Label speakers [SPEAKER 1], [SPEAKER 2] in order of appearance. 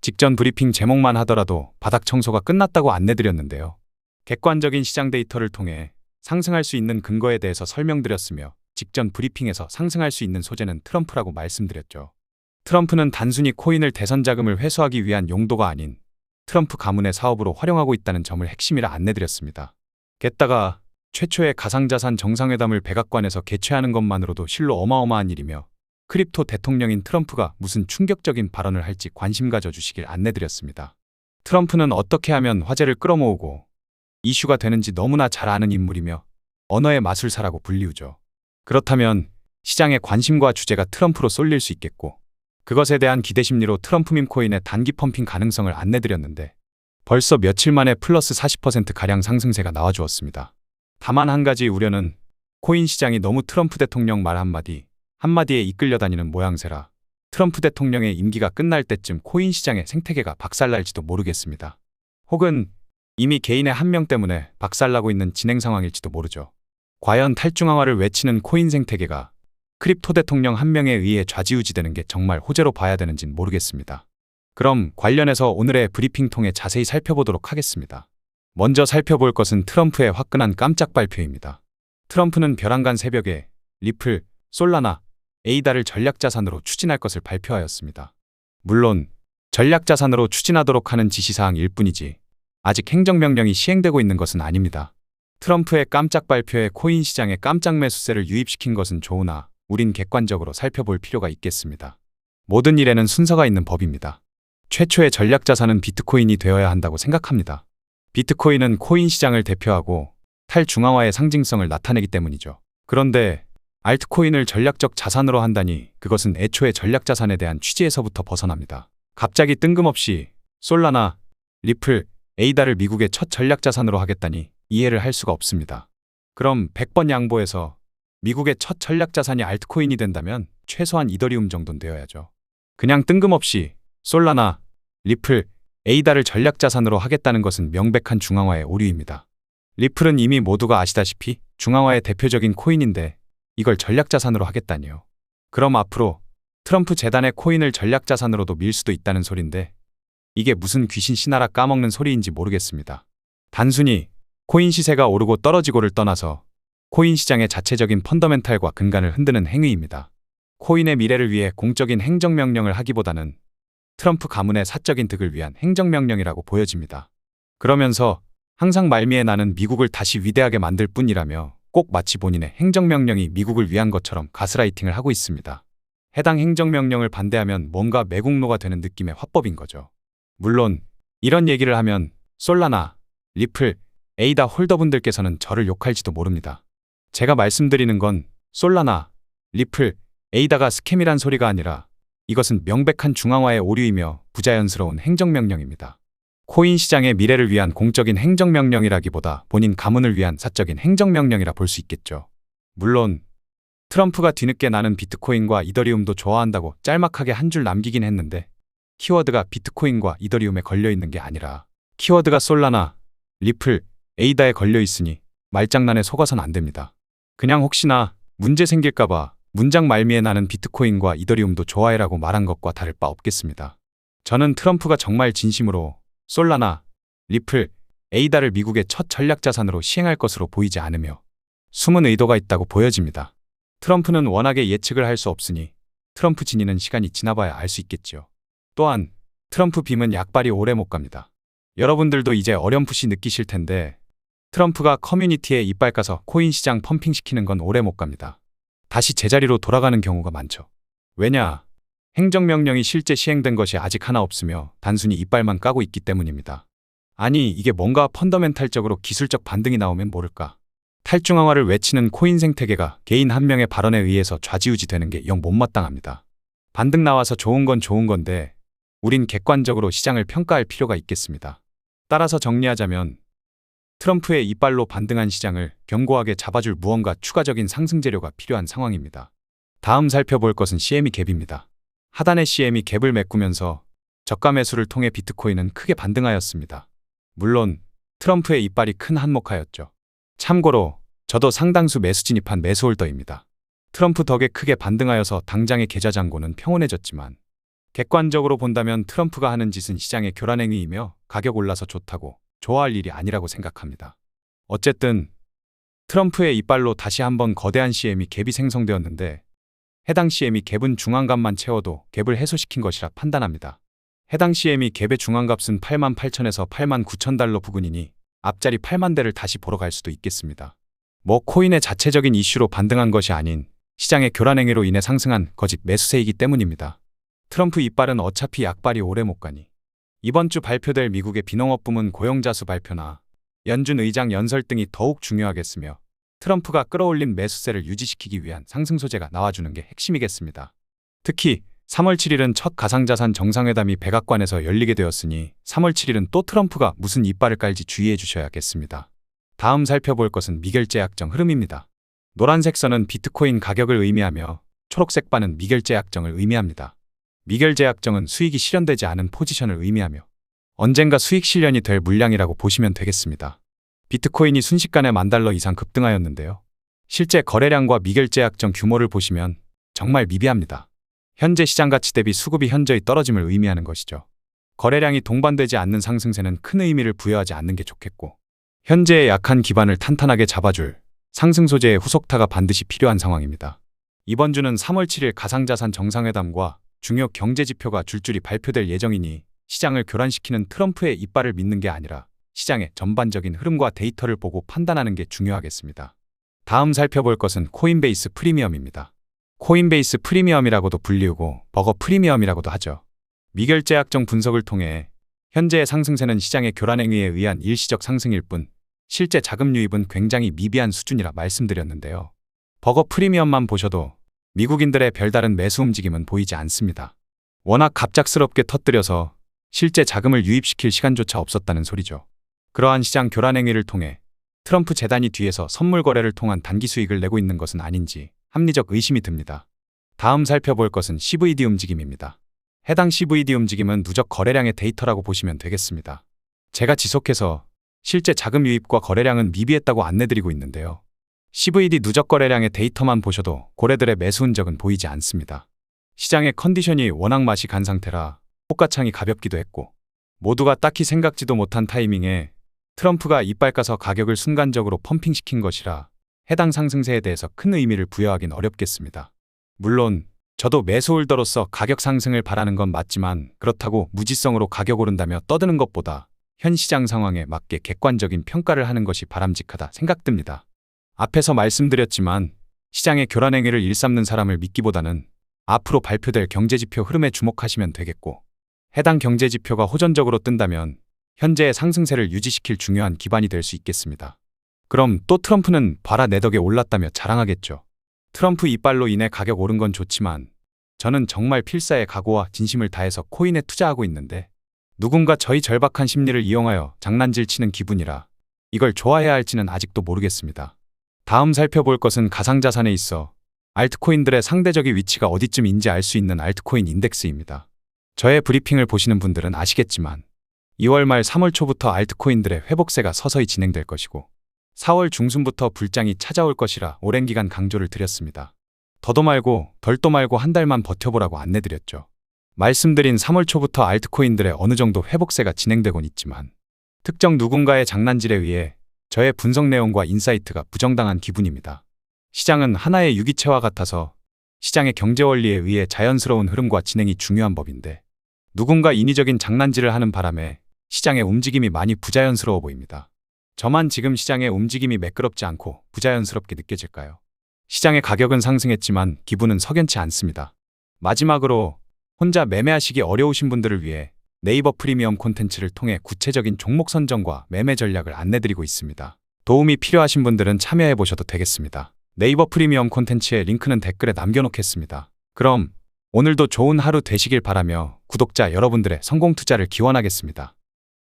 [SPEAKER 1] 직전 브리핑 제목만 하더라도 바닥 청소가 끝났다고 안내드렸는데요. 객관적인 시장 데이터를 통해 상승할 수 있는 근거에 대해서 설명드렸으며 직전 브리핑에서 상승할 수 있는 소재는 트럼프라고 말씀드렸죠. 트럼프는 단순히 코인을 대선 자금을 회수하기 위한 용도가 아닌 트럼프 가문의 사업으로 활용하고 있다는 점을 핵심이라 안내드렸습니다. 게다가 최초의 가상자산 정상회담을 백악관에서 개최하는 것만으로도 실로 어마어마한 일이며 크립토 대통령인 트럼프가 무슨 충격적인 발언을 할지 관심 가져주시길 안내드렸습니다. 트럼프는 어떻게 하면 화제를 끌어모으고 이슈가 되는지 너무나 잘 아는 인물이며 언어의 마술사라고 불리우죠. 그렇다면 시장의 관심과 주제가 트럼프로 쏠릴 수 있겠고 그것에 대한 기대 심리로 트럼프 밈 코인의 단기 펌핑 가능성을 안내드렸는데 벌써 며칠 만에 플러스 40%가량 상승세가 나와주었습니다. 다만 한 가지 우려는 코인 시장이 너무 트럼프 대통령 말 한마디에 이끌려다니는 모양새라 트럼프 대통령의 임기가 끝날 때쯤 코인 시장의 생태계가 박살날지도 모르겠습니다. 혹은 이미 개인의 한 명 때문에 박살나고 있는 진행 상황일지도 모르죠. 과연 탈중앙화를 외치는 코인 생태계가 크립토 대통령 한 명에 의해 좌지우지되는 게 정말 호재로 봐야 되는진 모르겠습니다. 그럼 관련해서 오늘의 브리핑 통해 자세히 살펴보도록 하겠습니다. 먼저 살펴볼 것은 트럼프의 화끈한 깜짝 발표입니다. 트럼프는 벼랑간 새벽에 리플, 솔라나, 에이다를 전략자산으로 추진할 것을 발표하였습니다. 물론 전략자산으로 추진하도록 하는 지시사항일 뿐이지 아직 행정명령이 시행되고 있는 것은 아닙니다. 트럼프의 깜짝 발표에 코인 시장에 깜짝 매수세를 유입시킨 것은 좋으나 우린 객관적으로 살펴볼 필요가 있겠습니다. 모든 일에는 순서가 있는 법입니다. 최초의 전략자산은 비트코인이 되어야 한다고 생각합니다. 비트코인은 코인 시장을 대표하고 탈중앙화의 상징성을 나타내기 때문이죠. 그런데 알트코인을 전략적 자산으로 한다니 그것은 애초에 전략자산에 대한 취지에서부터 벗어납니다. 갑자기 뜬금없이 솔라나, 리플, 에이다를 미국의 첫 전략자산으로 하겠다니 이해를 할 수가 없습니다. 그럼 100번 양보해서 미국의 첫 전략자산이 알트코인이 된다면 최소한 이더리움 정도는 되어야죠. 그냥 뜬금없이 솔라나, 리플, 에이다를 전략자산으로 하겠다는 것은 명백한 중앙화의 오류입니다. 리플은 이미 모두가 아시다시피 중앙화의 대표적인 코인인데 이걸 전략자산으로 하겠다니요. 그럼 앞으로 트럼프 재단의 코인을 전략자산으로도 밀 수도 있다는 소린데 이게 무슨 귀신 신하라 까먹는 소리인지 모르겠습니다. 단순히 코인 시세가 오르고 떨어지고를 떠나서 코인 시장의 자체적인 펀더멘탈과 근간을 흔드는 행위입니다. 코인의 미래를 위해 공적인 행정명령을 하기보다는 트럼프 가문의 사적인 득을 위한 행정명령이라고 보여집니다. 그러면서 항상 말미에 나는 미국을 다시 위대하게 만들 뿐이라며 꼭 마치 본인의 행정명령이 미국을 위한 것처럼 가스라이팅을 하고 있습니다. 해당 행정명령을 반대하면 뭔가 매국노가 되는 느낌의 화법인 거죠. 물론 이런 얘기를 하면 솔라나, 리플, 에이다 홀더분들께서는 저를 욕할지도 모릅니다. 제가 말씀드리는 건 솔라나, 리플, 에이다가 스캠이란 소리가 아니라 이것은 명백한 중앙화의 오류이며 부자연스러운 행정명령입니다. 코인 시장의 미래를 위한 공적인 행정명령이라기보다 본인 가문을 위한 사적인 행정명령이라 볼 수 있겠죠. 물론 트럼프가 뒤늦게 나는 비트코인과 이더리움도 좋아한다고 짤막하게 한 줄 남기긴 했는데 키워드가 비트코인과 이더리움에 걸려있는 게 아니라 키워드가 솔라나, 리플, 에이다에 걸려있으니 말장난에 속아선 안 됩니다. 그냥 혹시나 문제 생길까봐 문장 말미에 나는 비트코인과 이더리움도 좋아해라고 말한 것과 다를 바 없겠습니다. 저는 트럼프가 정말 진심으로 솔라나, 리플, 에이다를 미국의 첫 전략자산으로 시행할 것으로 보이지 않으며 숨은 의도가 있다고 보여집니다. 트럼프는 워낙에 예측을 할 수 없으니 트럼프 진위는 시간이 지나봐야 알 수 있겠지요. 또한 트럼프 빔은 약발이 오래 못 갑니다. 여러분들도 이제 어렴풋이 느끼실 텐데 트럼프가 커뮤니티에 이빨 까서 코인 시장 펌핑시키는 건 오래 못 갑니다. 다시 제자리로 돌아가는 경우가 많죠. 왜냐? 행정명령이 실제 시행된 것이 아직 하나 없으며 단순히 이빨만 까고 있기 때문입니다. 아니 이게 뭔가 펀더멘탈적으로 기술적 반등이 나오면 모를까. 탈중앙화를 외치는 코인 생태계가 개인 한 명의 발언에 의해서 좌지우지 되는 게 영 못마땅합니다. 반등 나와서 좋은 건 좋은 건데 우린 객관적으로 시장을 평가할 필요가 있겠습니다. 따라서 정리하자면 트럼프의 이빨로 반등한 시장을 견고하게 잡아줄 무언가 추가적인 상승 재료가 필요한 상황입니다. 다음 살펴볼 것은 CME 갭입니다. 하단의 CME 갭을 메꾸면서 저가 매수를 통해 비트코인은 크게 반등하였습니다. 물론 트럼프의 이빨이 큰 한몫하였죠. 참고로 저도 상당수 매수 진입한 매수홀더입니다. 트럼프 덕에 크게 반등하여서 당장의 계좌 잔고는 평온해졌지만 객관적으로 본다면 트럼프가 하는 짓은 시장의 교란행위이며 가격 올라서 좋다고 좋아할 일이 아니라고 생각합니다. 어쨌든 트럼프의 이빨로 다시 한번 거대한 CME 갭이 생성되었는데 해당 CME 갭은 중앙값만 채워도 갭을 해소시킨 것이라 판단합니다. 해당 CME 갭의 중앙값은 88,000에서 89,000달러 부근이니 앞자리 8만 대를 다시 보러 갈 수도 있겠습니다. 코인의 자체적인 이슈로 반등한 것이 아닌 시장의 교란행위로 인해 상승한 거짓 매수세이기 때문입니다. 트럼프 이빨은 어차피 약발이 오래 못 가니 이번 주 발표될 미국의 비농업 부문 고용자 수 발표나 연준 의장 연설 등이 더욱 중요하겠으며 트럼프가 끌어올린 매수세를 유지시키기 위한 상승 소재가 나와주는 게 핵심이겠습니다. 특히 3월 7일은 첫 가상자산 정상회담이 백악관에서 열리게 되었으니 3월 7일은 또 트럼프가 무슨 이빨을 깔지 주의해 주셔야겠습니다. 다음 살펴볼 것은 미결제 약정 흐름입니다. 노란색 선은 비트코인 가격을 의미하며 초록색 바는 미결제 약정을 의미합니다. 미결제 약정은 수익이 실현되지 않은 포지션을 의미하며 언젠가 수익 실현이 될 물량이라고 보시면 되겠습니다. 비트코인이 순식간에 10,000달러 이상 급등하였는데요. 실제 거래량과 미결제 약정 규모를 보시면 정말 미비합니다. 현재 시장 가치 대비 수급이 현저히 떨어짐을 의미하는 것이죠. 거래량이 동반되지 않는 상승세는 큰 의미를 부여하지 않는 게 좋겠고 현재의 약한 기반을 탄탄하게 잡아줄 상승 소재의 후속타가 반드시 필요한 상황입니다. 이번 주는 3월 7일 가상자산 정상회담과 중요 경제지표가 줄줄이 발표될 예정이니 시장을 교란시키는 트럼프의 이빨을 믿는 게 아니라 시장의 전반적인 흐름과 데이터를 보고 판단하는 게 중요하겠습니다. 다음 살펴볼 것은 코인베이스 프리미엄입니다. 코인베이스 프리미엄이라고도 불리우고 버거 프리미엄이라고도 하죠. 미결제 약정 분석을 통해 현재의 상승세는 시장의 교란행위에 의한 일시적 상승일 뿐 실제 자금 유입은 굉장히 미비한 수준이라 말씀드렸는데요. 버거 프리미엄만 보셔도 미국인들의 별다른 매수 움직임은 보이지 않습니다. 워낙 갑작스럽게 터뜨려서 실제 자금을 유입시킬 시간조차 없었다는 소리죠. 그러한 시장 교란행위를 통해 트럼프 재단이 뒤에서 선물 거래를 통한 단기 수익을 내고 있는 것은 아닌지 합리적 의심이 듭니다. 다음 살펴볼 것은 CVD 움직임입니다. 해당 CVD 움직임은 누적 거래량의 데이터라고 보시면 되겠습니다. 제가 지속해서 실제 자금 유입과 거래량은 미비했다고 안내드리고 있는데요. CVD 누적 거래량의 데이터만 보셔도 고래들의 매수 흔적은 보이지 않습니다. 시장의 컨디션이 워낙 맛이 간 상태라 호가창이 가볍기도 했고 모두가 딱히 생각지도 못한 타이밍에 트럼프가 이빨 까서 가격을 순간적으로 펌핑시킨 것이라 해당 상승세에 대해서 큰 의미를 부여하긴 어렵겠습니다. 물론 저도 매수 홀더로서 가격 상승을 바라는 건 맞지만 그렇다고 무지성으로 가격 오른다며 떠드는 것보다 현 시장 상황에 맞게 객관적인 평가를 하는 것이 바람직하다 생각됩니다. 앞에서 말씀드렸지만 시장의 교란행위를 일삼는 사람을 믿기보다는 앞으로 발표될 경제지표 흐름에 주목하시면 되겠고 해당 경제지표가 호전적으로 뜬다면 현재의 상승세를 유지시킬 중요한 기반이 될 수 있겠습니다. 그럼 또 트럼프는 봐라 내 덕에 올랐다며 자랑하겠죠. 트럼프 이빨로 인해 가격 오른 건 좋지만 저는 정말 필사의 각오와 진심을 다해서 코인에 투자하고 있는데 누군가 저희 절박한 심리를 이용하여 장난질 치는 기분이라 이걸 좋아해야 할지는 아직도 모르겠습니다. 다음 살펴볼 것은 가상자산에 있어 알트코인들의 상대적인 위치가 어디쯤인지 알 수 있는 알트코인 인덱스입니다. 저의 브리핑을 보시는 분들은 아시겠지만 2월 말 3월 초부터 알트코인들의 회복세가 서서히 진행될 것이고 4월 중순부터 불장이 찾아올 것이라 오랜 기간 강조를 드렸습니다. 더도 말고 덜도 말고 한 달만 버텨보라고 안내드렸죠. 말씀드린 3월 초부터 알트코인들의 어느 정도 회복세가 진행되곤 있지만 특정 누군가의 장난질에 의해 저의 분석 내용과 인사이트가 부정당한 기분입니다. 시장은 하나의 유기체와 같아서 시장의 경제 원리에 의해 자연스러운 흐름과 진행이 중요한 법인데 누군가 인위적인 장난질을 하는 바람에 시장의 움직임이 많이 부자연스러워 보입니다. 저만 지금 시장의 움직임이 매끄럽지 않고 부자연스럽게 느껴질까요? 시장의 가격은 상승했지만 기분은 석연치 않습니다. 마지막으로 혼자 매매하시기 어려우신 분들을 위해 네이버 프리미엄 콘텐츠를 통해 구체적인 종목 선정과 매매 전략을 안내드리고 있습니다. 도움이 필요하신 분들은 참여해 보셔도 되겠습니다. 네이버 프리미엄 콘텐츠의 링크는 댓글에 남겨놓겠습니다. 그럼 오늘도 좋은 하루 되시길 바라며 구독자 여러분들의 성공 투자를 기원하겠습니다.